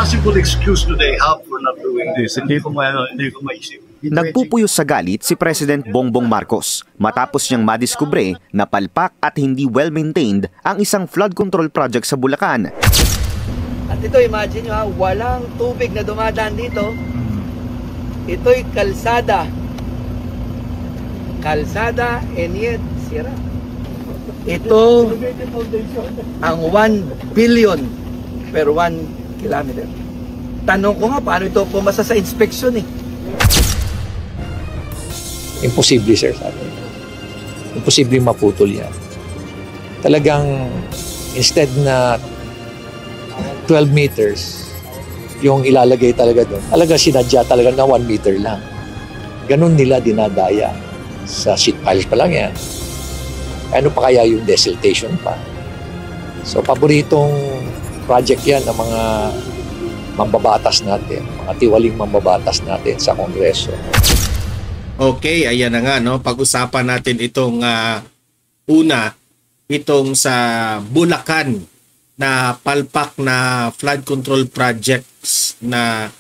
possible excuse do they have for not doing this? Hindi ko maisip. Nagpupuyos sa galit si President Bongbong Marcos matapos niyang madiskubre na palpak at hindi well-maintained ang isang flood control project sa Bulacan. At ito, imagine nyo ha, walang tubig na dumadaan dito. Ito'y kalsada. Kalsada and yet sira. Ito ang 1 billion per 1 kilometer. Tanong ko nga, paano ito pumasa sa inspection eh? Imposible, sir, sa atin. Imposible maputol yan. Talagang, instead na 12 meters, yung ilalagay talaga doon, talaga sinadya talaga na 1 meter lang. Ganun nila dinadaya. Sa sheet piles pa lang yan. Ano pa kaya yung desiltation pa? So, paboritong project yan ng mga mambabatas natin, mga tiwaling mambabatas natin sa Kongreso. Okay, ayan na nga, no? Pag-usapan natin itong una, itong sa Bulacan na palpak na flood control projects na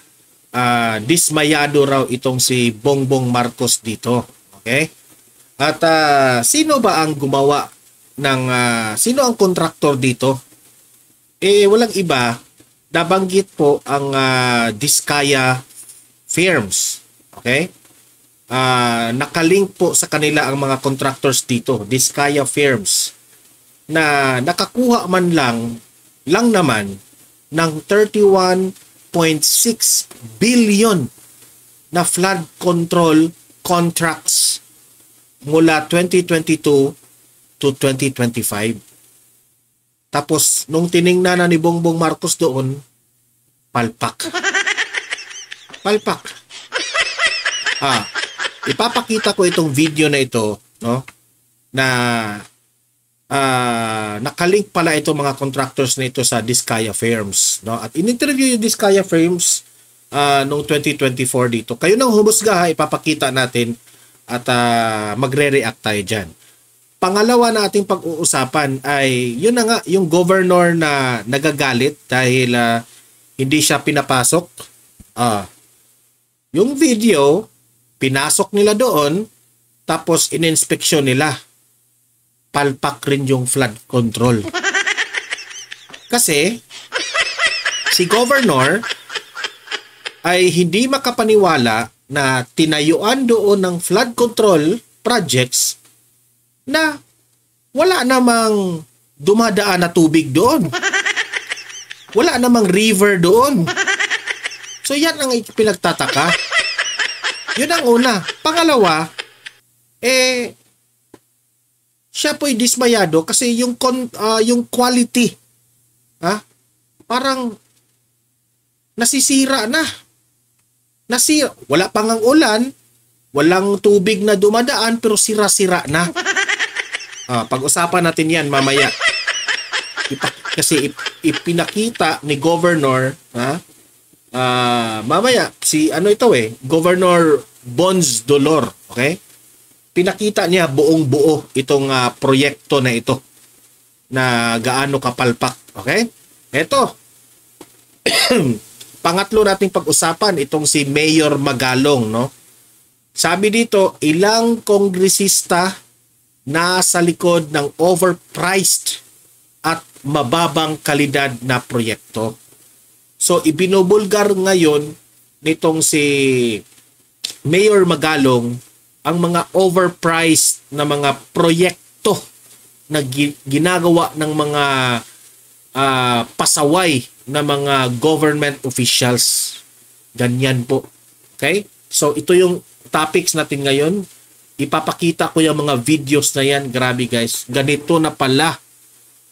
dismayado raw itong si Bongbong Marcos dito. Okay? At sino ba ang gumawa ng sino ang kontraktor dito? Eh walang iba, nabanggit po ang Diskaya Firms. Okay? Nakalink po sa kanila ang mga contractors dito, Diskaya Firms, na nakakuha man lang naman ng 31.6 billion na flood control contracts mula 2022 to 2025. Tapos nung tiningnan na ni Bongbong Marcos doon, palpak. Palpak. Ipapakita ko itong video na ito, no? Na nakalink pala itong mga contractors na ito sa Diskaya Firms, no? At in-interview yung Diskaya Firms noong 2024 dito. Kayo nang humusga, ipapakita natin at magre-react tayo dyan. Pangalawa na ating pag-uusapan ay yun na nga, yung governor na nagagalit dahil hindi siya pinapasok. Yung video, pinasok nila doon, tapos in-inspection nila. Palpak rin yung flood control. Kasi, si governor ay hindi makapaniwala na tinayuan doon ng flood control projects na wala namang dumadaan na tubig doon. Wala namang river doon. So yan ang pinagtataka. Yun ang una. Pangalawa, siya po'y dismayado kasi yung quality, parang nasisira na. Wala pang ang ulan, walang tubig na dumadaan, pero sira-sira na. Pag-usapan natin yan mamaya. Kasi ipinakita ni governor, mamaya, Governor Bons Dolor, okay? Pinakita niya buong-buo itong proyekto na ito na gaano kapalpak, okay? Ito. Pangatlo nating pag-usapan itong si Mayor Magalong, no? Sabi dito, ilang kongresista nasa likod ng overpriced at mababang kalidad na proyekto. So, ibinubulgar ngayon nitong si Mayor Magalong ang mga overpriced na mga proyekto na ginagawa ng mga pasaway na mga government officials. Ganyan po. Okay? So, ito yung topics natin ngayon. Ipapakita ko yung mga videos na yan. Grabe guys. Ganito na pala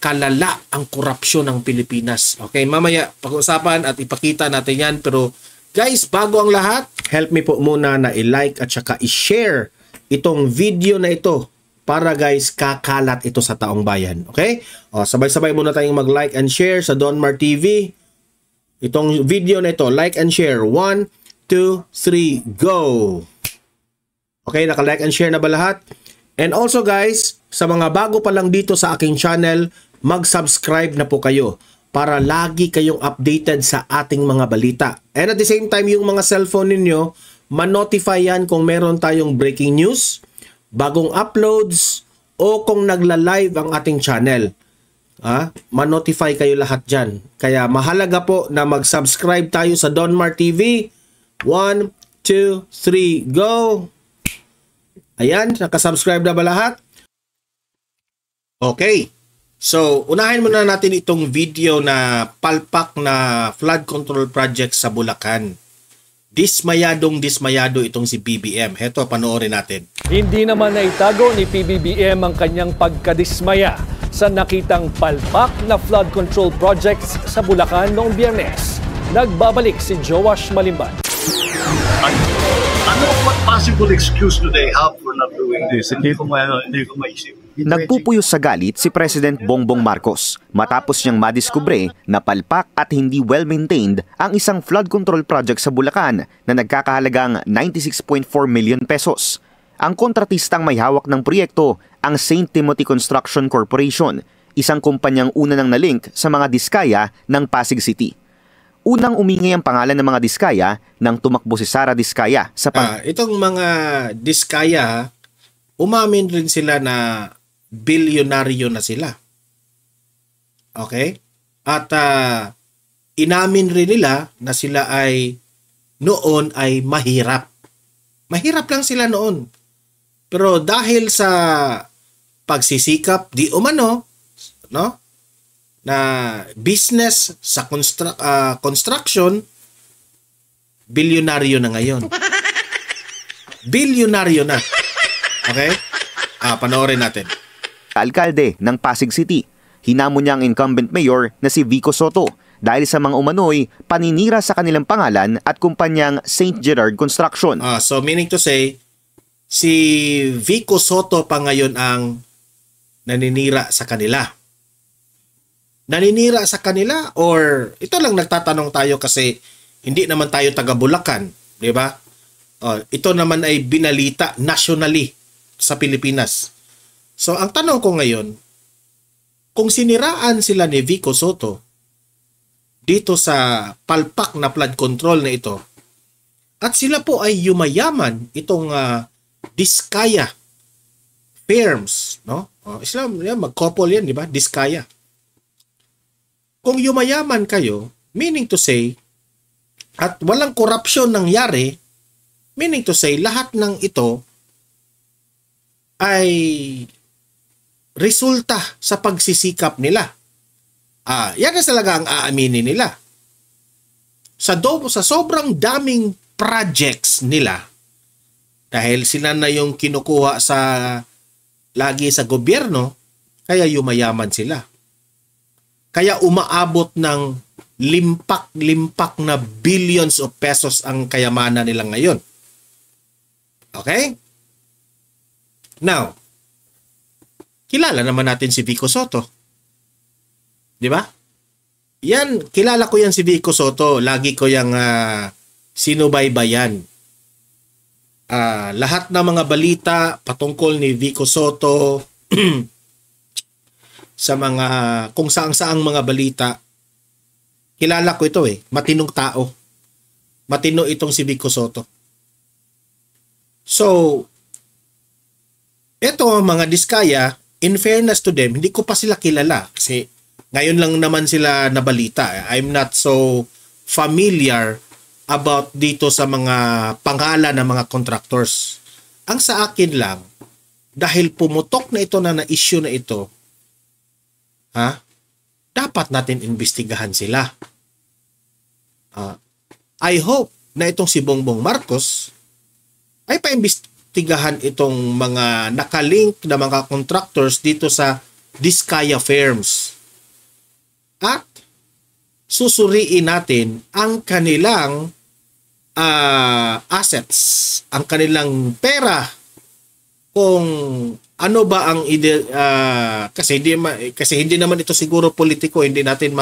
kalala ang korupsyon ng Pilipinas. Okay, mamaya pag-usapan at ipakita natin yan. Pero guys, bago ang lahat, help me po muna na i-like at saka i-share itong video na ito para guys, kakalat ito sa taong bayan. Okay? Sabay-sabay muna tayong mag-like and share sa Donmar TV. Itong video na ito, like and share. 1, 2, 3, go! Okay, naka-like and share na ba lahat? And also guys, sa mga bago pa lang dito sa aking channel, mag-subscribe na po kayo. para lagi kayong updated sa ating mga balita. And at the same time, yung mga cellphone ninyo, ma-notify yan kung meron tayong breaking news, bagong uploads, o kung nagla-live ang ating channel. Ma-notify kayo lahat dyan. Kaya mahalaga po na mag-subscribe tayo sa Donmar TV. 1, 2, 3, go! Ayan, nakasubscribe na ba lahat? Okay. So, unahin muna natin itong video na palpak na flood control project sa Bulacan. Dismayado itong si BBM. Heto, panoorin natin. Hindi naman naitago ni PBBM ang kanyang pagkadismaya sa nakitang palpak na flood control projects sa Bulacan noong Biyernes. Nagbabalik si Joash Malimban. What possible excuse do they have for not doing this? Hindi ko maisip. Nagpupuyos sa galit si President Bongbong Marcos matapos niyang madiskubre na palpak at hindi well-maintained ang isang flood control project sa Bulacan na nagkakahalagang 96.4 million pesos. Ang kontratistang may hawak ng proyekto ang St. Timothy Construction Corporation, isang kumpanyang una nang nalink sa mga diskaya ng Pasig City. Unang umingay ang pangalan ng mga diskaya nang tumakbo si Sara Diskaya sa itong mga diskaya, umamin rin sila na bilyonaryo na sila. Okay? At inamin rin nila na sila ay noon ay mahirap. Mahirap lang sila noon. Pero dahil sa pagsisikap, di umano, no? Na business sa construction, bilyonaryo na ngayon. Bilyonaryo na. Okay? Panoorin natin. Alkalde ng Pasig City. Hinamon niya ang incumbent mayor na si Vico Soto dahil sa mga umano'y paninira sa kanilang pangalan at kumpanyang St. Gerard Construction. So meaning to say, si Vico Soto pa ngayon ang naninira sa kanila. Naninira sa kanila or ito lang nagtatanong tayo kasi hindi naman tayo taga Bulacan, di ba? Ito naman ay binalita nationally sa Pilipinas. So ang tanong ko ngayon, kung siniraan sila ni Vico Soto dito sa palpak na flood control na ito at sila po ay yumayaman itong Diskaya firms, no? Islam, mag-couple yan, di ba? Diskaya. Kung yumayaman kayo, meaning to say, at walang korupsyon nangyari, meaning to say, lahat ng ito ay resulta sa pagsisikap nila. Yan na talaga ang aaminin nila. Sa sobrang daming projects nila, dahil sila na yung kinukuha lagi sa gobyerno, kaya yumayaman sila. Kaya umaabot ng limpak-limpak na billions of pesos ang kayamanan nila ngayon. Okay? Now, kilala naman natin si Vico Soto. Di ba? Kilala ko yan si Vico Soto. Lagi ko yung sinubaybayan. Lahat ng mga balita patungkol ni Vico Soto sa mga kung saang-saang mga balita, kilala ko ito matinong tao. Matino itong si Vico Soto. So, ito mga diskaya, in fairness to them, hindi ko pa sila kilala kasi ngayon lang naman sila nabalita. I'm not so familiar about dito sa mga pangalan ng mga contractors. Ang sa akin lang, dahil pumutok na ito na issue na ito, dapat natin imbestigahan sila. I hope na itong si Bongbong Marcos ay paimbestigahan itong mga nakalink na mga contractors dito sa Diskaya firms. At susuriin natin ang kanilang assets, ang kanilang pera, kung ano ba ang kasi hindi naman ito siguro politiko, hindi natin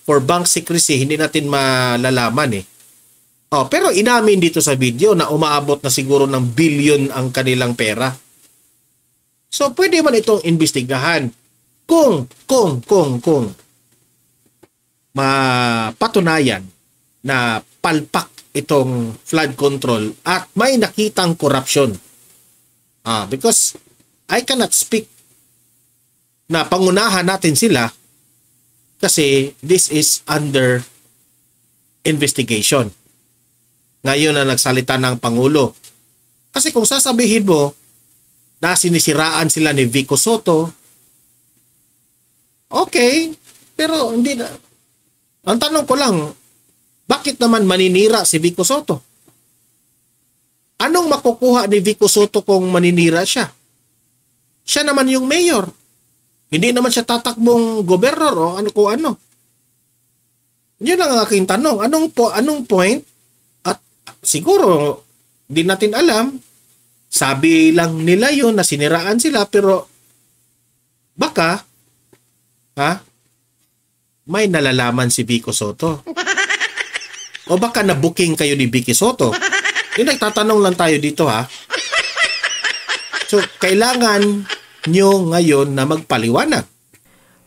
for bank secrecy hindi natin malalaman pero inamin dito sa video na umaabot na siguro ng billion ang kanilang pera. So pwede man itong imbestigahan kung mapatunayan na palpak itong flood control at may nakitang corruption. Because I cannot speak na pangunahan natin sila kasi this is under investigation. Ngayon na nagsalita ng Pangulo. Kasi kung sasabihin mo na sinisiraan sila ni Vico Sotto, okay, pero hindi na. Ang tanong ko lang, bakit naman maninira si Vico Sotto? Anong makukuha ni Vico Sotto kung maninira siya? Siya naman yung mayor. Hindi naman siya tatakbong gobernador o ano kung ano. Yun ang aking tanong. Anong point? At siguro, di natin alam. Sabi lang nila yun na siniraan sila pero baka may nalalaman si Vico Sotto. O baka na-booking kayo ni Vico Sotto. Yung nagtatanong lang tayo dito So, kailangan nyo ngayon na magpaliwanag.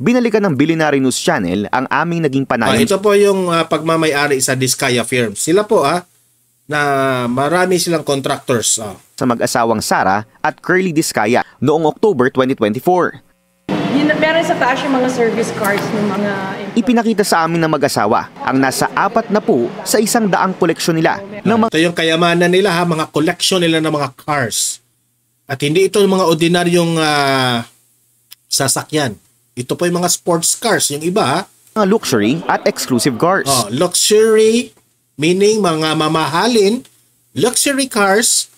Binalikan ng Billionaire News Channel ang aming naging panayam. Ito po yung pagmamay-ari sa Diskaya Firms. Sila po na marami silang contractors. Sa mag-asawang Sara at Curly Diskaya noong October 2024. Meron sa taas yung mga service cards ng mga... Ipinakita sa amin ng mag-asawa ang nasa 40 sa 100 koleksyon nila. Ito yung kayamanan nila mga collection nila ng mga cars. At hindi ito yung mga ordinaryong sasakyan. Ito po yung mga sports cars. Yung iba mga luxury at exclusive cars. Luxury, meaning mga mamahalin, luxury cars,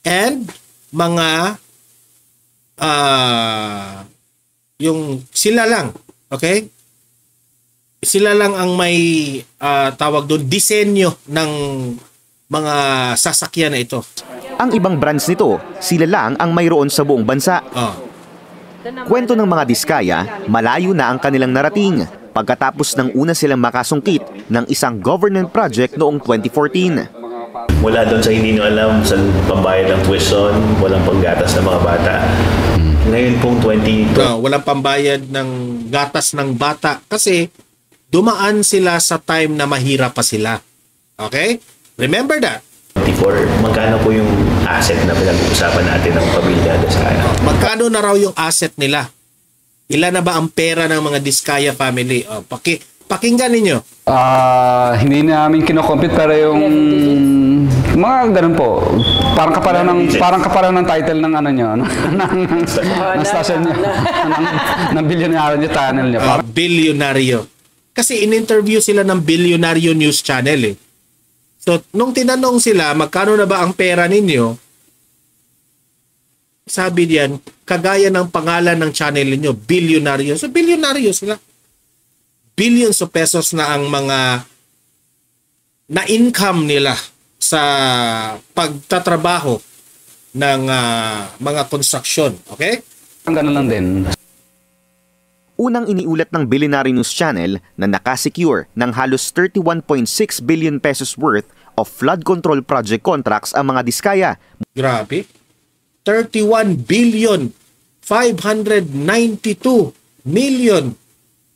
and mga yung sila lang, okay? Sila lang ang may tawag doon, disenyo ng mga sasakyan na ito. Ang ibang brands nito, sila lang ang mayroon sa buong bansa. Kwento ng mga Diskaya, malayo na ang kanilang narating pagkatapos ng una silang makasungkit ng isang government project noong 2014. Mula doon sa hindi nyo alam sa pambayad ng tuition, walang panggatas ng mga bata. Ngayon pong 20... walang pambayad ng gatas ng bata kasi dumaan sila sa time na mahirap pa sila. Okay? Remember that. 24, magkano po yung asset na pinag-uusapan natin ng pamilya Diskaya? Magkano na raw yung asset nila? Ilan na ba ang pera ng mga Diskaya family? Pakinggan ninyo. Hindi namin kinocompute pero yung mga ganun po. Parang kapalan ng title ng ano nyo, ng station nyo, ng Billionaire Channel nyo. Bilyonaryo. Kasi in-interview sila ng Billionaire News Channel So, nung tinanong sila, magkano na ba ang pera ninyo? Sabi diyan, kagaya ng pangalan ng channel ninyo, Bilyonaryo. So, bilyonaryo sila. Billions of pesos na ang mga na-income nila sa pagtatrabaho ng mga construction. Okay? Ang ganun lang din. Unang iniulat ng Billionaire News Channel na nakasecure ng halos 31.6 billion pesos worth of flood control project contracts ang mga Diskaya. Grabe. 31 billion 592 million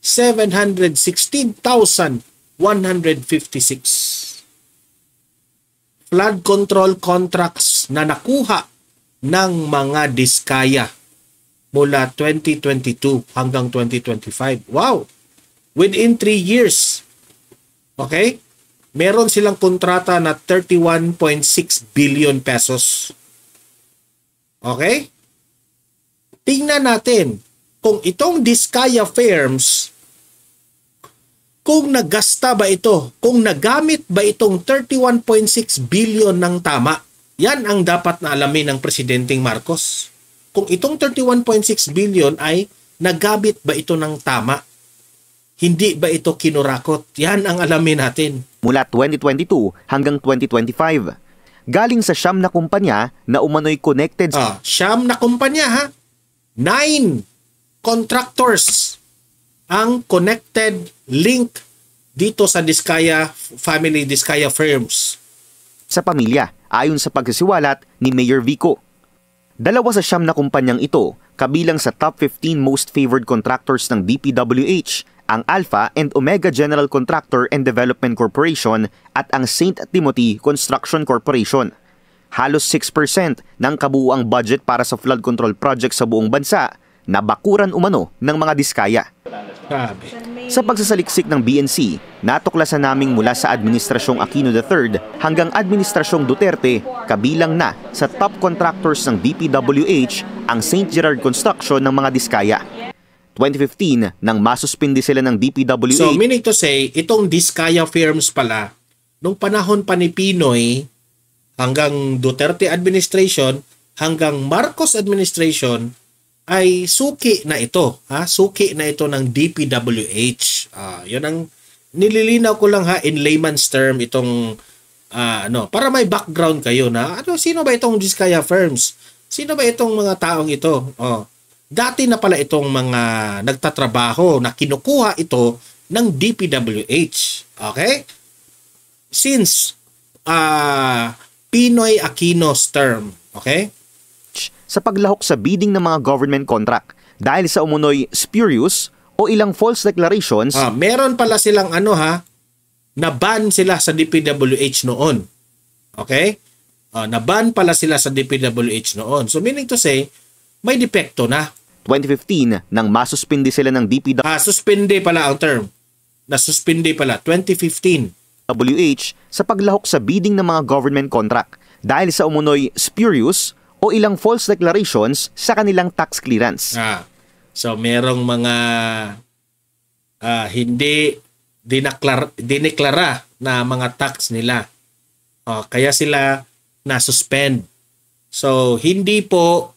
716,156 flood control contracts na nakuha ng mga Diskaya mula 2022 hanggang 2025. Wow! Within 3 years. Okay? Meron silang kontrata na 31.6 billion pesos. Okay? Tingnan natin kung itong Diskaya Firms, kung nagasta ba ito, kung nagamit ba itong 31.6 billion ng tama. Yan ang dapat na alamin ng Presidenteng Marcos. Kung itong 31.6 billion ay nagamit ba ito ng tama? Hindi ba ito kinurakot? Yan ang alamin natin. Mula 2022 hanggang 2025. Galing sa siyam na kumpanya na umano'y connected. Siyam na kumpanya 9 contractors ang connected link dito sa Diskaya Family, Diskaya Firms. Sa pamilya, ayon sa pagsisiwalat ni Mayor Vico. 2 sa siyam na kumpanyang ito, kabilang sa top 15 most favored contractors ng DPWH, ang Alpha and Omega General Contractor and Development Corporation at ang St. Timothy Construction Corporation. Halos 6% ng kabuuang budget para sa flood control project sa buong bansa na bakuran umano ng mga diskaya. Sa pagsasaliksik ng BNC, natuklasan naming mula sa Administrasyong Aquino III hanggang Administrasyong Duterte, kabilang na sa top contractors ng DPWH ang St. Gerard Construction ng mga diskaya. 2015 nang masuspindi sila ng DPWH. So meaning to say, itong diskaya firms pala, nung panahon pa ni Pinoy, hanggang Duterte administration, hanggang Marcos administration, ay suki na ito. Suki na ito ng DPWH. Yun ang nililinaw ko lang in layman's term itong para may background kayo na sino ba itong diskaya firms? Sino ba itong mga taong ito? Dati na pala itong mga nagtatrabaho na kinukuha ito ng DPWH. Okay? Since Pinoy Aquino's term. Okay? Sa paglahok sa bidding ng mga government contract dahil sa umunoy spurious o ilang false declarations. Meron pala silang na-ban sila sa DPWH noon. Okay? Na-ban pala sila sa DPWH noon. So meaning to say, may depekto na. 2015 nang masuspindi sila ng DPWH. Suspindi pala ang term. Nasuspindi pala 2015. WH sa paglahok sa bidding ng mga government contract dahil sa umunoy spurious o ilang false declarations sa kanilang tax clearance. So merong mga hindi dineklara na mga tax nila. Kaya sila na-suspend. So hindi po,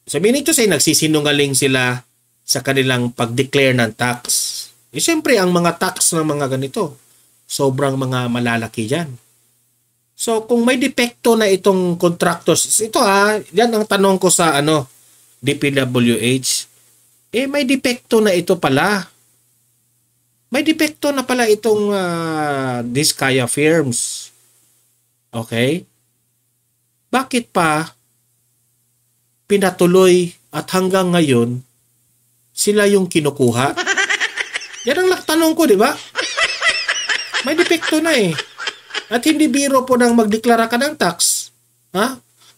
so meaning to say, nagsisinungaling sila sa kanilang pag-declare ng tax. Siyempre ang mga tax ng mga ganito, sobrang mga malalaki yan. So kung may depekto na itong contractors, ito yan ang tanong ko sa DPWH, may depekto na ito pala. May depekto na pala itong diskaya firms. Okay? Bakit pa pinatuloy at hanggang ngayon sila yung kinukuha? Yan ang tanong ko, di ba? May depekto na At hindi biro po nang magdeklara ka ng tax.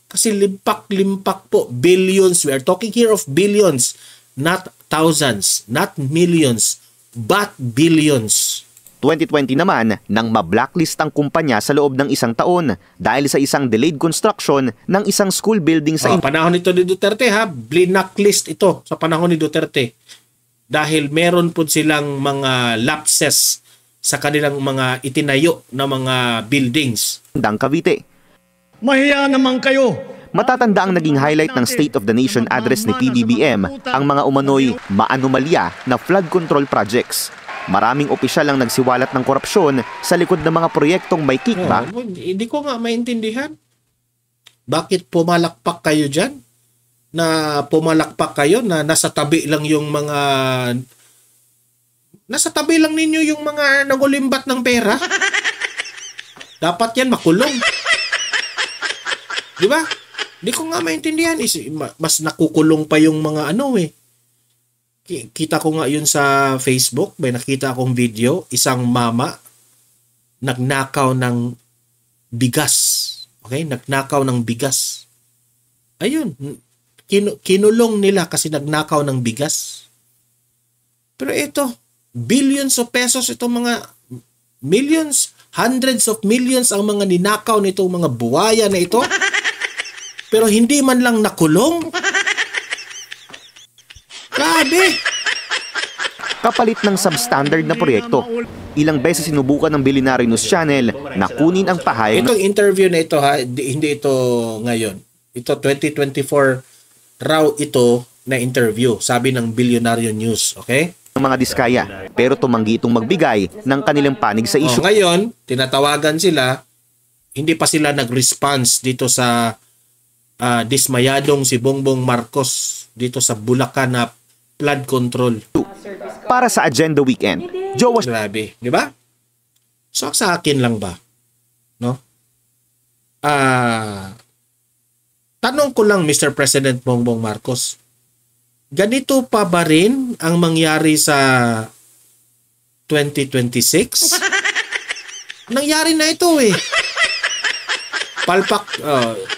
Kasi limpak-limpak po. Billions. We are talking here of billions. Not thousands. Not millions. But billions. 2020 naman nang ma-blacklist ang kumpanya sa loob ng isang taon dahil sa isang delayed construction ng isang school building sa panahon nito ni Duterte blacklist ito sa panahon ni Duterte. Dahil meron po silang mga lapses sa kanilang mga itinayo na mga buildings. Cavite. Mahiya naman kayo. Matatanda ang naging highlight ng State of the Nation address ni PBBM ang mga umano'y maanomalya na flood control projects. Maraming opisyal ang nagsiwalat ng korupsyon sa likod ng mga proyektong may kickback. Hindi ko nga maintindihan. Bakit pumalakpak kayo dyan? Pumalakpak kayo na nasa tabi lang yung mga... Nasa tabi lang ninyo yung mga nagulimbat ng pera. Dapat yan makulong. Di ba? Di ko nga maintindihan. Mas nakukulong pa yung mga Kita ko nga yun sa Facebook. May nakita akong video. Isang mama nagnakaw ng bigas. Okay? Nagnakaw ng bigas. Ayun. Kinulong nila kasi nagnakaw ng bigas. Pero ito, billions of pesos, itong mga millions, hundreds of millions ang mga ninakaw nitong mga buwaya na ito. Pero hindi man lang nakulong. Grabe! Kapalit ng substandard na proyekto, ilang beses sinubukan ng Billionaire News Channel na kunin ang pahayag. Itong interview na ito hindi ito ngayon. Ito 2024 raw ito na interview, sabi ng Billionaire News, okay? Ng mga diskaya, pero tumanggi itong magbigay ng kanilang panig sa issue. Ngayon, tinatawagan sila, hindi pa sila nag-response dito sa dismayadong si Bongbong Marcos dito sa Bulacan na flood control. Para sa Agenda Weekend, Jowa. Grabe, di ba? So sa akin lang ba? No? Tanong ko lang, Mr. President Bongbong Marcos, ganito pa ba rin ang mangyari sa 2026? Nangyari na ito eh. Palpak,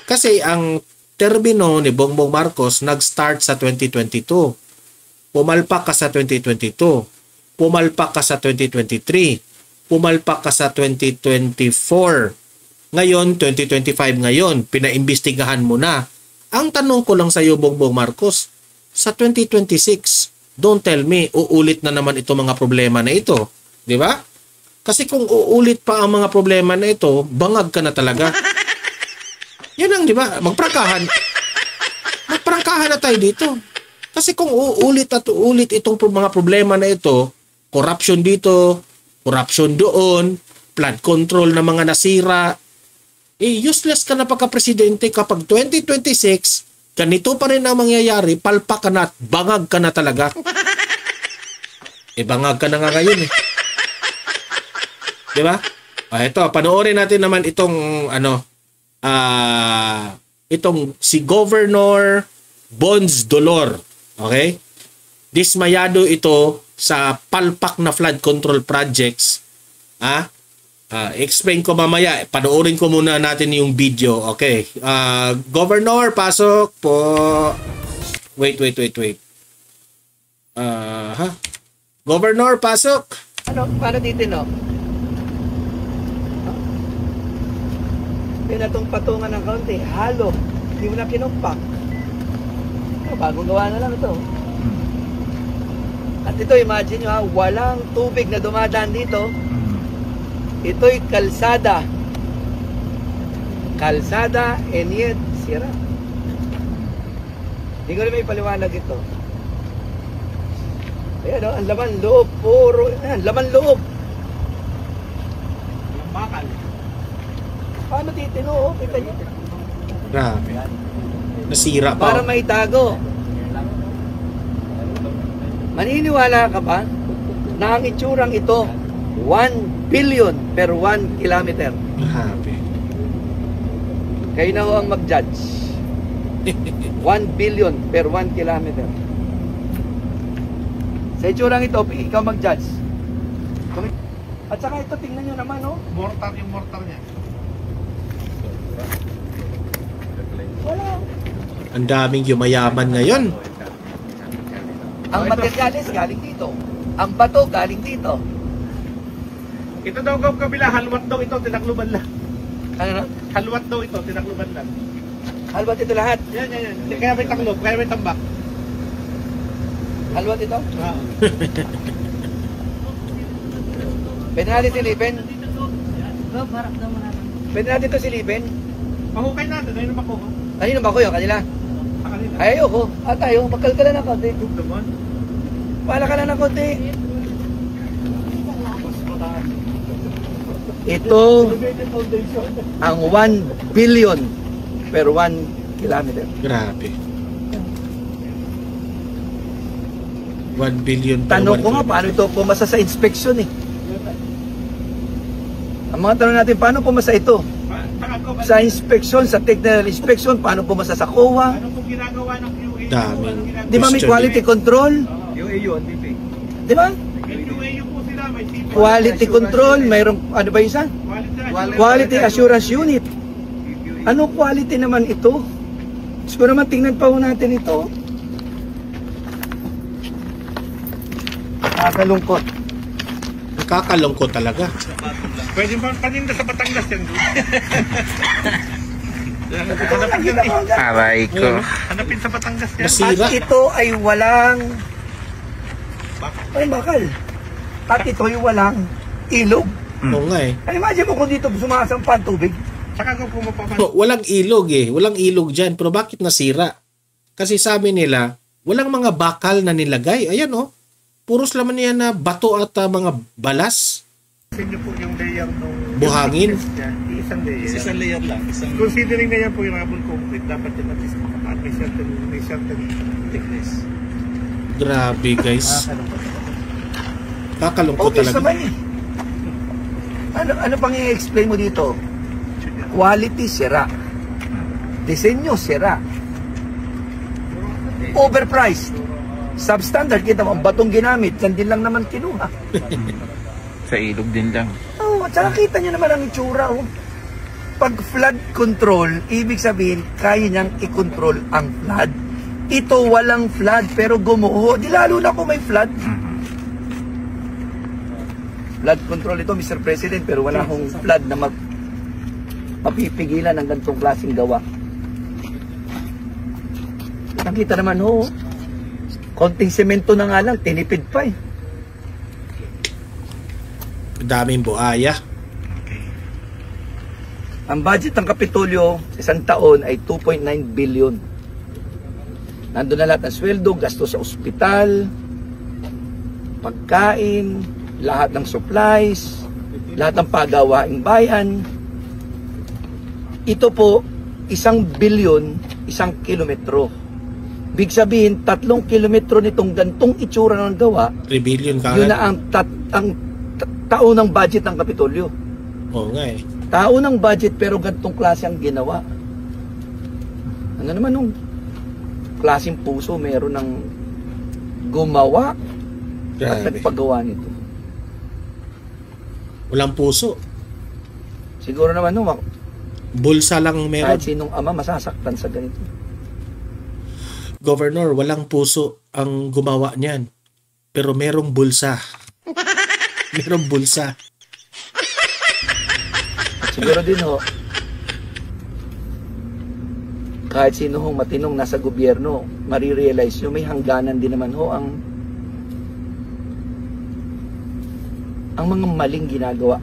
kasi ang termino ni Bongbong Marcos nag-start sa 2022. Pumalpak ka sa 2022. Pumalpak ka sa 2023. Pumalpak ka sa 2024. Ngayon, 2025 ngayon, pinaimbestigahan mo na. Ang tanong ko lang sa iyo, Bongbong Marcos, sa 2026, don't tell me, uulit na naman itong mga problema na ito. Di ba? Kasi kung uulit pa ang mga problema na ito, bangag ka na talaga. Yan ang, di ba? Magprangkahan na tayo dito. Kasi kung uulit at uulit itong mga problema na ito, corruption dito, corruption doon, flood control na mga nasira, useless ka na pagka-presidente kapag 2026, ganito pa rin ang mangyayari, palpak ka na at bangag ka na talaga. Bangag ka na nga ngayon eh. Di ba? Ito, panoorin natin naman itong itong si Governor Bonds Dolor. Okay? Dismayado ito sa palpak na flood control projects. Explain ko mamaya. Panoorin ko muna natin yung video. Okay. Governor, pasok po. Wait. Governor, pasok. Paano titino? Pinatong patungan ng kaunti, halo. Hindi mo na kinumpak. Bagong gawa na lang ito. At ito, imagine nyo walang tubig na dumadaan dito. Ito'y kalsada. Kalsada, and yet, sira. Hindi ko rin may paliwanag ito. Ayan, ang laman loob, puro, laman loob. Ang bakal. Paano titino? Kita nyo. Grabe. Nasira pa. Para may tago. Maniniwala ka ba na ang itsurang ito 1 billion per 1 kilometer? Grabe. Kayo na ho ang mag-judge. 1 billion per 1 kilometer. Sa itsurang ito, ikaw mag-judge. At saka ito, tingnan nyo naman, oh. Mortar yung mortar niya. Wala. Ang daming yumayaman ngayon. Ang materyales galing dito. Ang bato galing dito. Ito daw kabila, halwat daw ito, tinakluban lang. Ano na? Halwat daw ito, tinakluban lang. Halwat ito lahat? Yan. Kaya may taklob, kaya may tambak. Halwat ito? Pwede natin silipin? Pwede natin ito silipin? Mahukay natin, ayun naman ko. Kanino ba ko yun? Kanila? Ay, ayoko. At tayo, magkalkala ng konti. Pala ka na ng konti. Ito ang 1 billion per 1 kilometer. Grabe. 1 billion per Tanong ko 1 nga, kilometer. paano ito pumasa sa inspection eh? Ang mga tanong natin, paano pumasa ito? Sa inspection, sa technical inspection, paano pumasa sa COA? Ano kung ginagawa ng QA? Daming Di ba may question. quality control? Di ba? QA po sila, may CP. Quality control, mayroong, ano ba isa? Quality assurance unit. Ano quality naman ito? Siguro naman tingnan pa ho natin ito. Nakakalungkot. Nakakalungkot talaga. Pwede ba paninda sa Batangas yan? Aray ko. Hanapin sa Batangas yan. Nasira. At ito ay walang bakal. At ito ay walang ilog. Oo nga eh. Ay, imagine mo kung dito sumasampa ang tubig. Saka kung pumapaman. Walang ilog eh. Walang ilog dyan. Pero bakit nasira? Kasi sabi nila, walang mga bakal na nilagay. Ayan oh. Puros laman yan na bato at mga balas. Inyo po yung layer ng Buhangin. Isang layer lang. Considering na yan po yung rubble concrete, dapat yung at least makataan may certain thickness. Grabe guys. Kakalungkot Obvious talaga. naman eh. Ano pang i-explain mo dito? Quality sira. Disenyo sira. Overpriced. Substandard, kita mo, ang batong ginamit, yan din lang naman kinuha. Sa ilog din lang. Oo, at saka kita nyo naman ang itsura. Oh. Pag flood control, ibig sabihin, kaya niyang i-control ang flood. Ito walang flood, pero gumuho. Di lalo na kung may flood. Flood control ito, Mr. President, pero wala akong flood na mapipigilan ng ganitong klaseng gawa. Nakita naman ho, konting semento na nga lang, tinipid pa eh. Daming buhaya. Ang budget ng Kapitolyo isang taon ay 2.9 billion. Nandun na lahat ng sweldo, gasto sa ospital, pagkain, lahat ng supplies, lahat ng pagawaing bayan. Ito po, 1 billion, 1 kilometro. Big sabihin, 3 kilometro nitong gantong itsura ng gawa, 3 billion ka. yun na ang taon ng budget ng Kapitolyo. Oo nga eh. Taon ng budget pero gantong klase ang ginawa. Ano naman nung klaseng puso meron ng gumawa at Grabe. nagpagawa nito? Walang puso. Siguro naman nung Bulsa lang meron. kahit sinong ama masasaktan sa ganito. Governor, walang puso ang gumawa niyan. Pero merong bulsa. Merong bulsa. At siguro din ho, kahit sino hong matinong nasa gobyerno, marirealize nyo, may hangganan din naman ho ang mga maling ginagawa.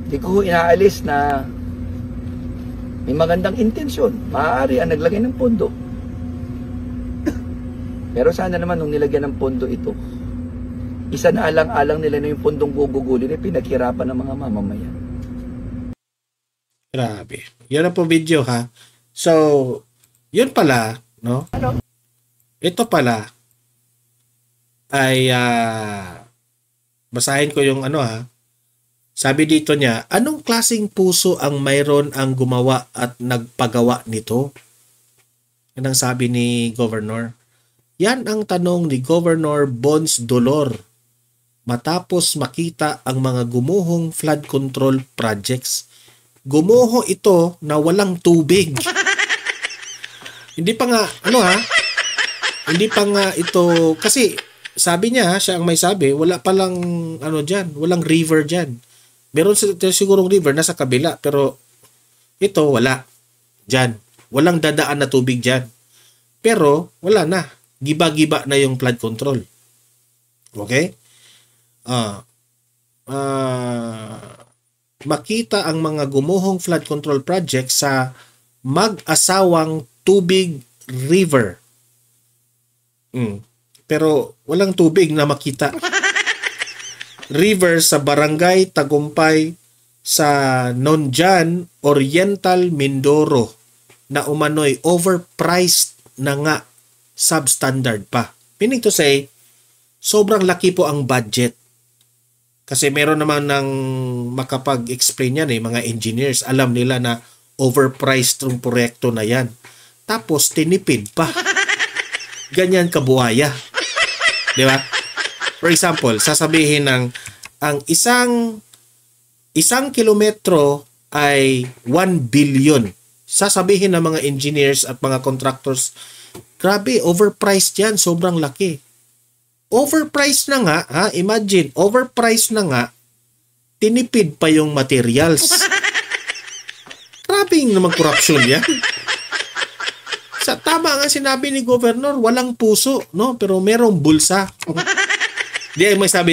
Di ko inaalis na may magandang intensyon. Maaari ang naglagay ng pondo. Pero sana naman nung nilagyan ng pondo ito, isa na alang-alang nila na yung pondong gugugulin ay pinaghirapan ng mga mamamayan. Grabe. Yan ang po video ha. So, yun pala, no? Ito pala ay basahin ko yung ano ha. Sabi dito niya, anong klaseng puso ang mayroon ang gumawa at nagpagawa nito? Yan ang sabi ni Governor. Yan ang tanong ni Governor Bons Dolor matapos makita ang mga gumuhong flood control projects. Gumuho ito na walang tubig. Hindi pa nga, ano ha? Hindi pa nga ito, kasi sabi niya, siya ang may sabi, wala palang ano dyan, walang river dyan. Meron sigurong river nasa kabila, pero ito wala dyan. Walang dadaan na tubig dyan. Pero wala na. Giba-giba na yung flood control. Okay? Makita ang mga gumuhong flood control project sa mag-asawang tubig river. Pero walang tubig na makita. River sa Barangay Tagumpay sa Nonjan, Oriental, Mindoro na umano'y overpriced na nga, substandard pa. Meaning to say, sobrang laki po ang budget. Kasi meron naman ng makapag-explain yan mga engineers. Alam nila na overpriced yung proyekto na yan. Tapos tinipid pa. Ganyan kabuhaya. Di ba? For example, sasabihin ng ang isang kilometro ay 1 billion. Sasabihin ng mga engineers at mga contractors, grabe, overpriced yan, sobrang laki. Overpriced na nga, ha? Imagine, overpriced na nga, tinipid pa yung materials. Grabe naman corruption yan. Tama nga sinabi ni Governor, walang puso, no? Pero merong bulsa. Di may sabi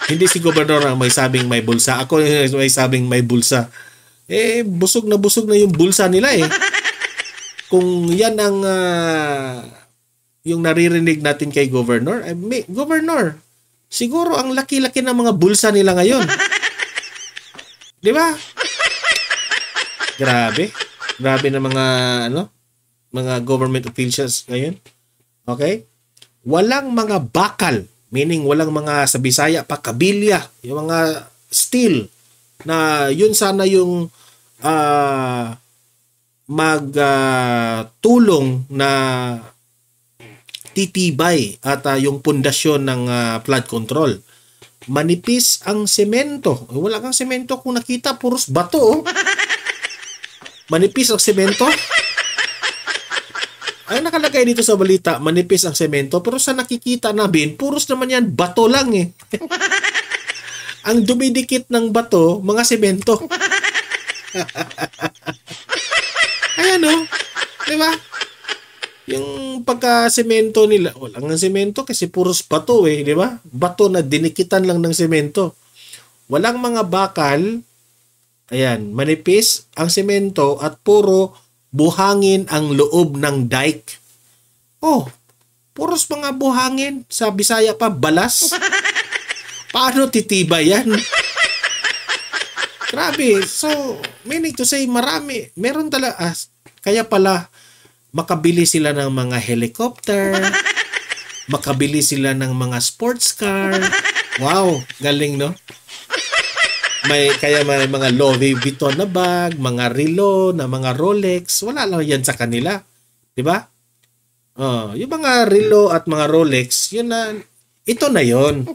hindi si Governor ang may sabing may bulsa. Ako yung may sabing may bulsa. Busog na yung bulsa nila eh. Kung yan ang yung naririnig natin kay Governor, Governor, siguro ang laki-laki ng mga bulsa nila ngayon. Di ba? Grabe na mga government officials ngayon. Okay? Walang mga bakal, meaning walang mga sa Bisaya pa kabilya, yung mga steel na yun sana yung tulong na titibay at yung pundasyon ng flood control. Manipis ang semento. Wala kang semento kung nakita, puros bato. Oh. Manipis ang semento. Ay nakalagay dito sa balita, manipis ang semento, pero sa nakikita namin, puros naman yan bato lang eh. Ang dumidikit ng bato, mga semento. Ayan o, di ba? Yung pagka-semento nila, walang semento kasi puros bato eh, di ba? Bato na dinikitan lang ng semento. Walang mga bakal, ayan, manipis ang semento at puro buhangin ang loob ng dike. Oh, puros mga buhangin. Sa Bisaya pa, balas. Paano titibay yan? Grabe. So, meaning to say, marami. Meron talaga. Kaya pala, makabili sila ng mga helicopter. Makabili sila ng mga sports car. Wow, galing no? Kaya may mga Louis Vuitton na bag, mga relo, na mga Rolex, wala lang yan sa kanila. 'Di ba? Yung mga relo at mga Rolex, yun na, ito na yon.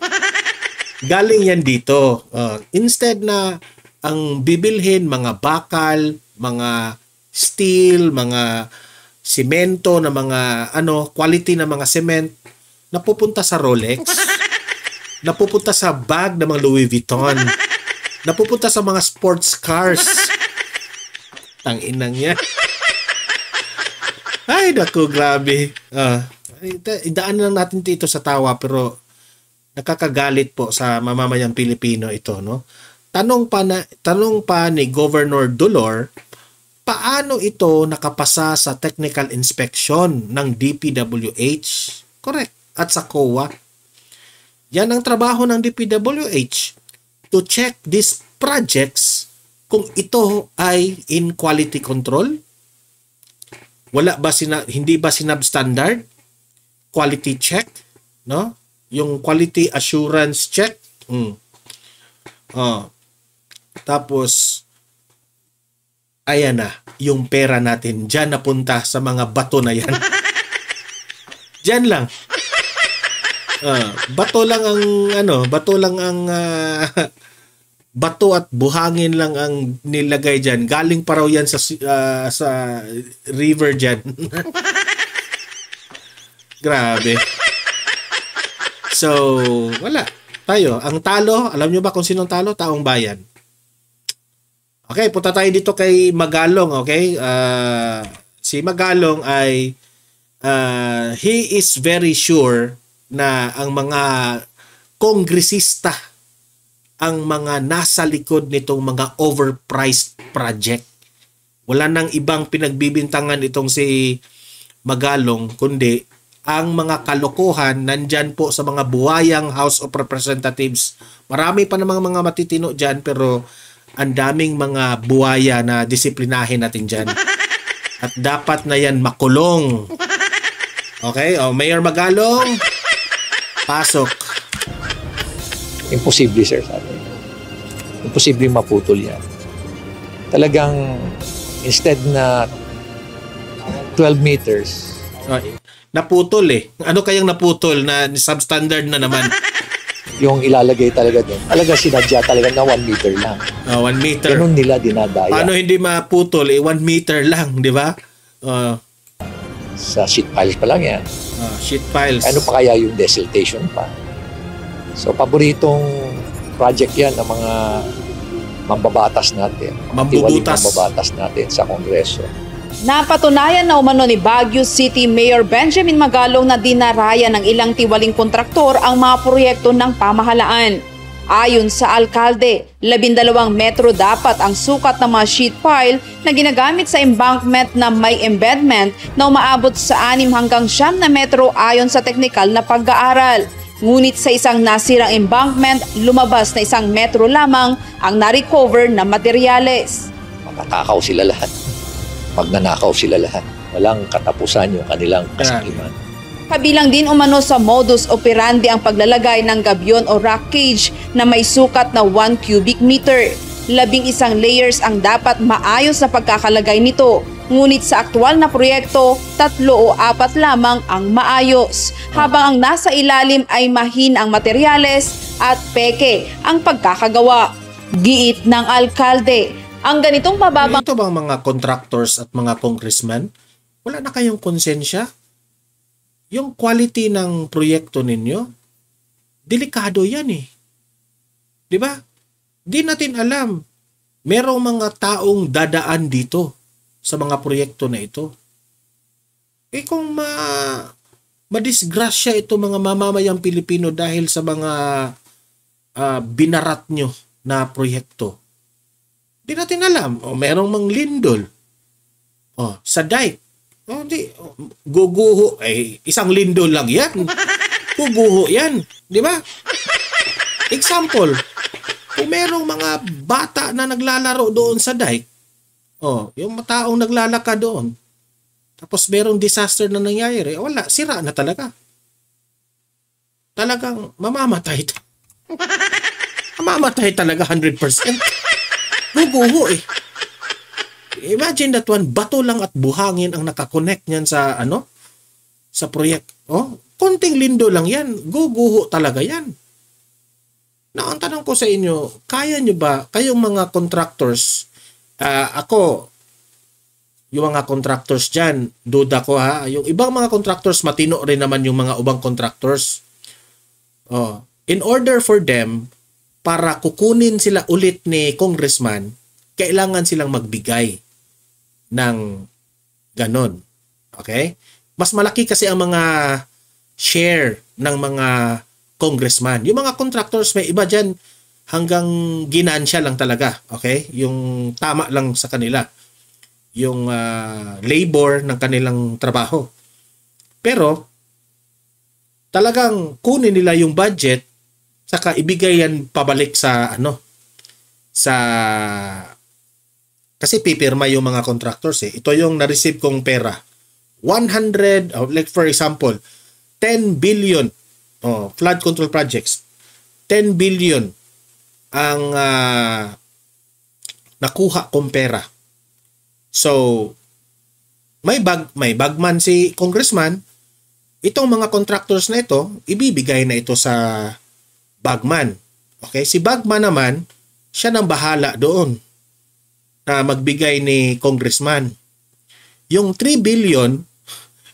Galing yan dito. Instead na ang bibilhin mga bakal, mga steel, mga simento na mga quality na mga cement, napupunta sa Rolex, napupunta sa bag ng mga Louis Vuitton, napupunta sa mga sports cars. Tanginang yan. Ay, naku, grabe. Idaan lang natin dito sa tawa, pero nakakagalit po sa mamamayang Pilipino ito, no? Tanong pa ni Governor Dolor, paano ito nakapasa sa technical inspection ng DPWH? Correct. At sa COA. Yan ang trabaho ng DPWH. To check these projects kung ito ay in quality control. Hindi ba sinab-standard? Quality check, no? Yung quality assurance check. Tapos ayan na, yung pera natin diyan napunta sa mga bato na yan. Diyan lang. Bato lang ang bato at buhangin lang ang nilagay diyan. Galing pa raw yan sa river diyan. Grabe. So, wala. Tayo, ang talo, alam nyo ba kung sinong talo? Taong bayan. Okay, punta tayo dito kay Magalong, okay? Si Magalong ay he is very sure na ang mga kongresista ang mga nasa likod nitong mga overpriced project. Wala nang ibang pinagbibintangan itong si Magalong, kundi ang mga kalokohan nandyan po sa mga buwayang House of Representatives. Marami pa namang mga matitino dyan, pero ang daming mga buwaya na disiplinahin natin dyan. At dapat na yan makulong. Okay? Mayor Magalong, pasok. Imposible, sir, sa atin. Imposible maputol yan. Talagang, instead na 12 meters, naputol eh. Ano kayang naputol na substandard na naman? Yung ilalagay talaga doon. Talaga sinadya talaga na 1 meter lang. 1 meter. Ganun nila dinadaya. Paano hindi maputol? 1 meter lang, di ba? Sa sheet piles pa lang yan. Sheet piles. Ano pa kaya yung desiltation pa? So, paboritong project yan ng mga mambabatas natin. Mambubutas. Mambabatas natin sa Kongreso. Napatunayan na umano ni Baguio City Mayor Benjamin Magalong na dinaraya ng ilang tiwaling kontraktor ang mga proyekto ng pamahalaan. Ayon sa alkalde, 12 metro dapat ang sukat ng mga sheet pile na ginagamit sa embankment na may embedment na umaabot sa 6 hanggang 9 na metro ayon sa teknikal na pag-aaral. Ngunit sa isang nasirang embankment, lumabas na 1 metro lamang ang na-recover na materyales. Matatakaw sila lahat. Magnanakaw sila lahat. Walang katapusan yung kanilang kasakiman. Kabilang din umano sa modus operandi ang paglalagay ng gabyon o rock cage na may sukat na 1 cubic meter. 11 layers ang dapat maayos na pagkakalagay nito. Ngunit sa aktual na proyekto, 3 o 4 lamang ang maayos, habang ang nasa ilalim ay mahina ang materyales at peke ang pagkakagawa. Giit ng alkalde, ang ganitong bababang... Ito bang mga contractors at mga congressmen, wala na kayong konsensya? Yung quality ng proyekto ninyo, delikado yan eh. Di ba? Di natin alam. Merong mga taong dadaan dito sa mga proyekto na ito. Eh kung madisgrasya ito mga mamamayang Pilipino dahil sa mga binarat nyo na proyekto, di natin alam. O merong mang lindol. O, sa dike. O, di, guguho. Eh, isang lindol lang yan. Guguho yan. Di ba? Example, kung merong mga bata na naglalaro doon sa dike, yung taong naglalakad doon, tapos merong disaster na nangyayari, wala, sira na talaga. Talagang mamamatay. Mamamatay talaga 100%. Guguho eh. Imagine that one, bato lang at buhangin ang nakakonect niyan sa sa proyekto. Konting lindo lang yan, guguho talaga yan. Na ang tanong ko sa inyo, kaya nyo ba, kayong mga contractors, ako, yung mga contractors dyan, duda ko ha, yung ibang mga contractors, matino rin naman yung mga ubang contractors. In order for them, para kukunin sila ulit ni congressman, kailangan silang magbigay ng ganon. Okay? Mas malaki kasi ang mga share ng mga congressman. Yung mga contractors, may iba dyan hanggang ginansya lang talaga. Okay? Yung tama lang sa kanila. Yung labor ng kanilang trabaho. Pero, talagang kunin nila yung budget saka ibigay yan pabalik sa kasi pipirma yung mga contractors eh. Ito yung na-receive kong pera. 100, like for example, 10 billion flood control projects. 10 billion ang nakuha kong pera. So, may bagman si congressman, itong mga contractors na ito, ibibigay na ito sa bagman. Okay? Si bagman naman, siya nang bahala doon na magbigay ni congressman. Yung 3 billion,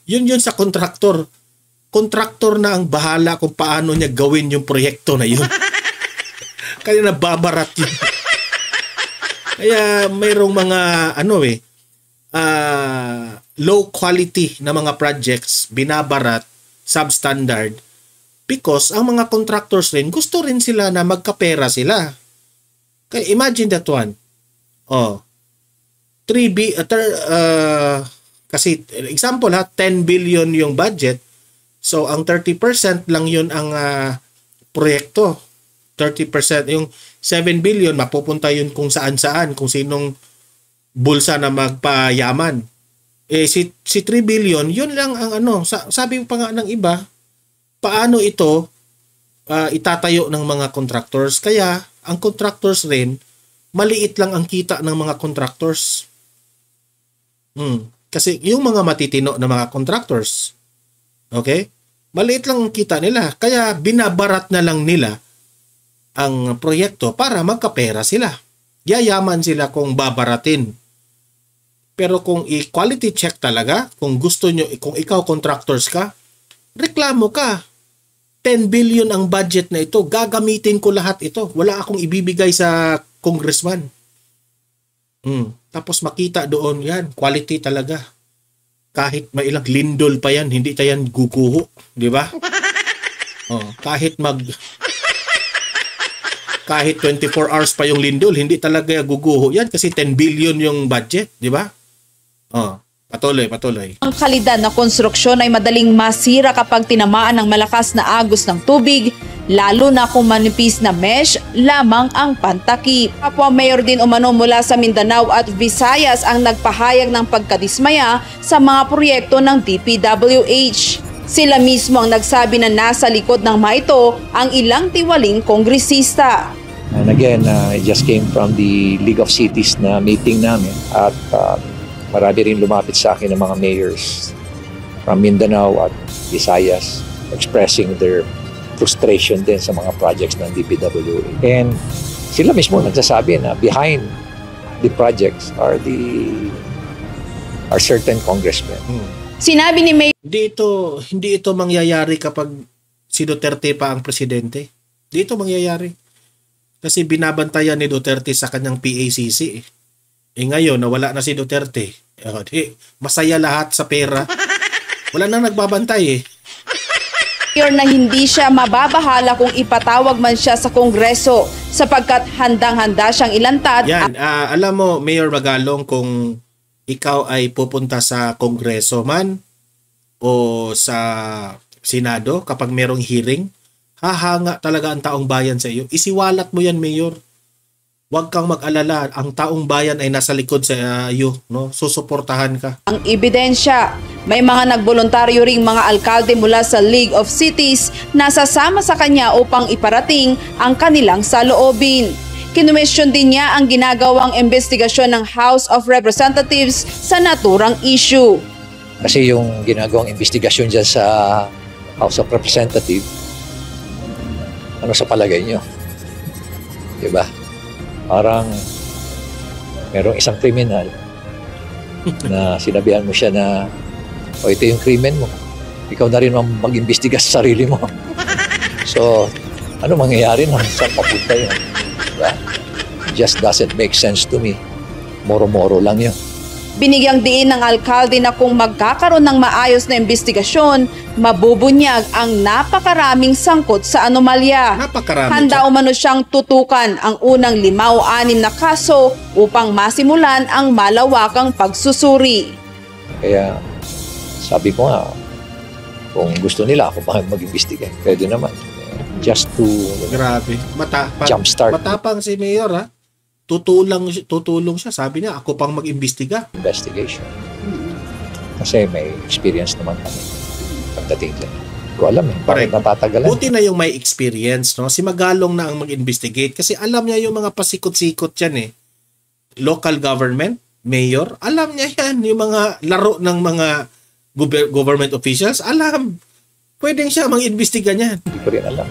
yun sa contractor. Contractor na ang bahala kung paano niya gawin yung proyekto na yun. Kaya nababarat yun. Kaya mayroong mga low quality na mga projects binabarat, substandard, because ang mga contractors rin gusto rin sila na magkapera sila. Kaya imagine that one. Kasi example 10 billion yung budget. So ang 30% lang yun ang proyekto. 30%, yung 7 billion mapupunta yun kung saan-saan, kung sinong bulsa na magpayaman. Si 3 billion, yun lang ang sabi pa nga ng iba, paano ito itatayo ng mga contractors. Kaya ang contractors rin, maliit lang ang kita ng mga contractors. Kasi yung mga matitino na mga contractors, okay, maliit lang ang kita nila. Kaya binabarat na lang nila ang proyekto para magkapera sila. Yayaman sila kung babaratin. Pero kung i-quality check talaga, kung gusto nyo, kung ikaw contractors ka, reklamo ka. 10 billion ang budget na ito, gagamitin ko lahat ito. Wala akong ibibigay sa congressman. Tapos makita doon yan, quality talaga. Kahit may ilang lindol pa yan, hindi tayo guguho. Di ba? Kahit 24 hours pa yung lindol, hindi talaga guguho yan kasi 10 billion yung budget. Di ba? Patuloy. Ang kalidad na konstruksyon ay madaling masira kapag tinamaan ng malakas na agos ng tubig, lalo na kung manipis na mesh lamang ang pantakip. Kapwa mayor din umano mula sa Mindanao at Visayas ang nagpahayag ng pagkadismaya sa mga proyekto ng DPWH. Sila mismo ang nagsabi na nasa likod ng mga ito ang ilang tiwaling kongresista. And again, I just came from the League of Cities na meeting namin at marami rin lumapit sa akin ng mga mayors from Mindanao at Visayas expressing their frustration din sa mga projects ng DPWH. And sila mismo nagsasabi na behind the projects are certain congressmen. Sinabi ni Mayor, Hindi ito mangyayari kapag si Duterte pa ang presidente. Hindi ito mangyayari. Kasi binabantayan ni Duterte sa kanyang PACC. Ngayon, nawala na si Duterte. Masaya lahat sa pera. Wala nang nagbabantay na hindi siya mababahala kung ipatawag man siya sa Kongreso sapagkat handang-handa siyang ilantad. Yan, alam mo, Mayor Magalong, kung ikaw ay pupunta sa Kongreso man o sa Senado kapag merong hearing, hahanga talaga ang taong bayan sa iyo. Isiwalat mo yan, Mayor. Huwag kang mag-alala. Ang taong bayan ay nasa likod sa iyo. No? Susuportahan ka. Ang ebidensya, may mga nagboluntaryo ring mga alkalde mula sa League of Cities na sasama sa kanya upang iparating ang kanilang saloobin. Kinuwestiyon din niya ang ginagawang investigasyon ng House of Representatives sa naturang issue. Kasi yung ginagawang investigasyon dyan sa House of Representatives, ano sa palagay nyo? Diba? Parang merong isang kriminal na sinabihan mo siya na ito yung krimen mo. Ikaw na rin mag-imbestiga sa sarili mo. So, ano mangyayari na? Saan papunta yun? Diba? Just doesn't make sense to me. Moro-moro lang yun. Binigyang diin ng alkalde na kung magkakaroon ng maayos na investigasyon, mabubunyag ang napakaraming sangkot sa anomalya. Handa umano siyang tutukan ang unang 5 o 6 na kaso upang masimulan ang malawakang pagsusuri. Kaya sabi ko nga, kung gusto nila ako mag-imbestiga, pwede naman. Just to Grabe. jumpstart. Matapang si Mayor, ha? Tutulong siya. Sabi niya, ako pang mag-imbestiga. Investigation. Kasi may experience naman kami. Pagdating din. Ko alam bakit natatagalan. Buti na yung may experience, no? Si Magalong na ang mag-investigate kasi alam niya yung mga pasikot-sikot yan Local government, mayor, alam niya yan. Yung mga laro ng mga government officials, alam. Pwedeng siya mag-imbestiga niyan. Hindi ko rin alam.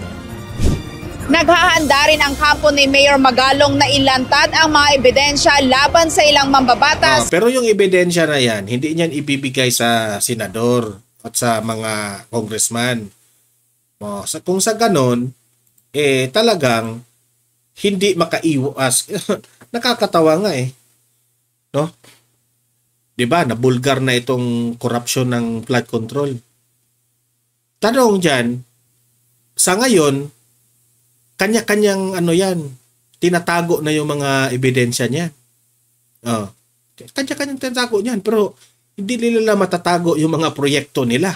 Naghahanda rin ang kampo ni Mayor Magalong na ilantad ang mga ebidensya laban sa ilang mambabatas. Pero yung ebidensya na yan, hindi niyan ibibigay sa senador at sa mga congressman. Kung sa ganon, talagang hindi makaiwas. Nakakatawa nga no? Diba, nabulgar na itong korupsyon ng flood control. Tanong dyan, sa ngayon, kanya-kanyang tinatago na yung mga ebidensya niya. Kanya-kanyang tinatago niyan, pero hindi nila matatago yung mga proyekto nila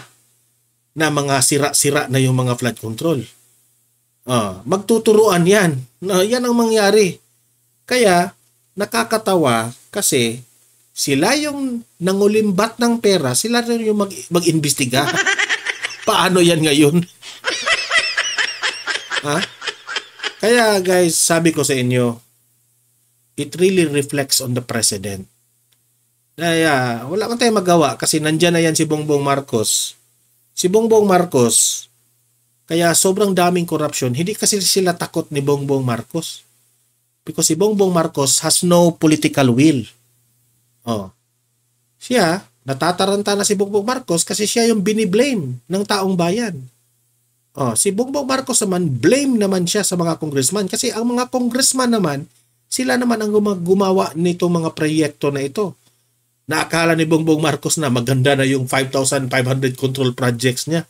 na mga sira-sira na yung mga flood control. Magtuturuan yan. Yan ang mangyari. Kaya, nakakatawa kasi sila yung nangulimbat ng pera, sila rin yung mag-imbestiga. Paano yan ngayon? Kaya guys, sabi ko sa inyo, it really reflects on the president. Kaya wala kang tayong magawa kasi nandyan na yan si Bongbong Marcos. Si Bongbong Marcos, kaya sobrang daming corruption. Hindi kasi sila takot ni Bongbong Marcos. Because si Bongbong Marcos has no political will. Siya, natataranta na si Bongbong Marcos kasi siya yung biniblame ng taong bayan. Si Bongbong Marcos naman, blame naman siya sa mga congressman kasi ang mga congressman naman, sila naman ang gumawa nitong mga proyekto na ito. Naakala ni Bongbong Marcos na maganda na yung 5,500 control projects niya.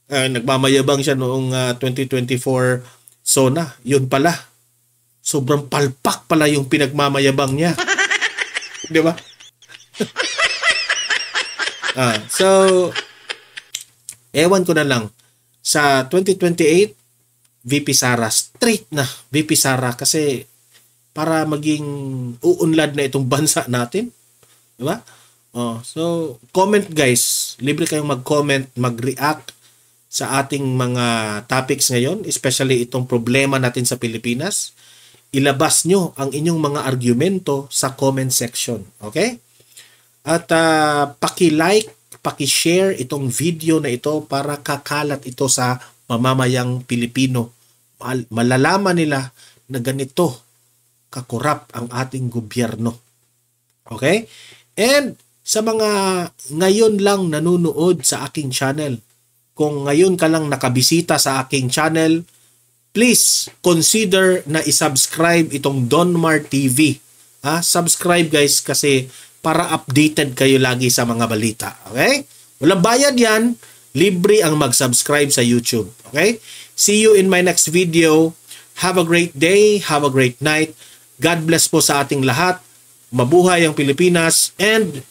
Nagmamayabang siya noong 2024 SONA. Yun pala. Sobrang palpak pala yung pinagmamayabang niya. Di ba? So, ewan ko na lang. Sa 2028, VP Sara, straight na VP Sara kasi para maging uunlad na itong bansa natin. Diba? So, comment guys. Libre kayong mag-comment, mag-react sa ating mga topics ngayon, especially itong problema natin sa Pilipinas. Ilabas nyo ang inyong mga argumento sa comment section. Okay? At paki-like, paki-share itong video na ito para kakalat ito sa mamamayang Pilipino. Malalaman nila na ganito kakurap ang ating gobyerno. Okay? And sa mga ngayon lang nanonood sa aking channel, kung ngayon ka lang nakabisita sa aking channel, please consider na isubscribe itong Donmar TV. Subscribe guys kasi para updated kayo lagi sa mga balita. Okay? Walang bayad yan. Libre ang mag-subscribe sa YouTube. Okay? See you in my next video. Have a great day. Have a great night. God bless po sa ating lahat. Mabuhay ang Pilipinas. And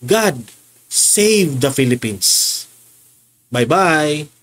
God save the Philippines. Bye-bye.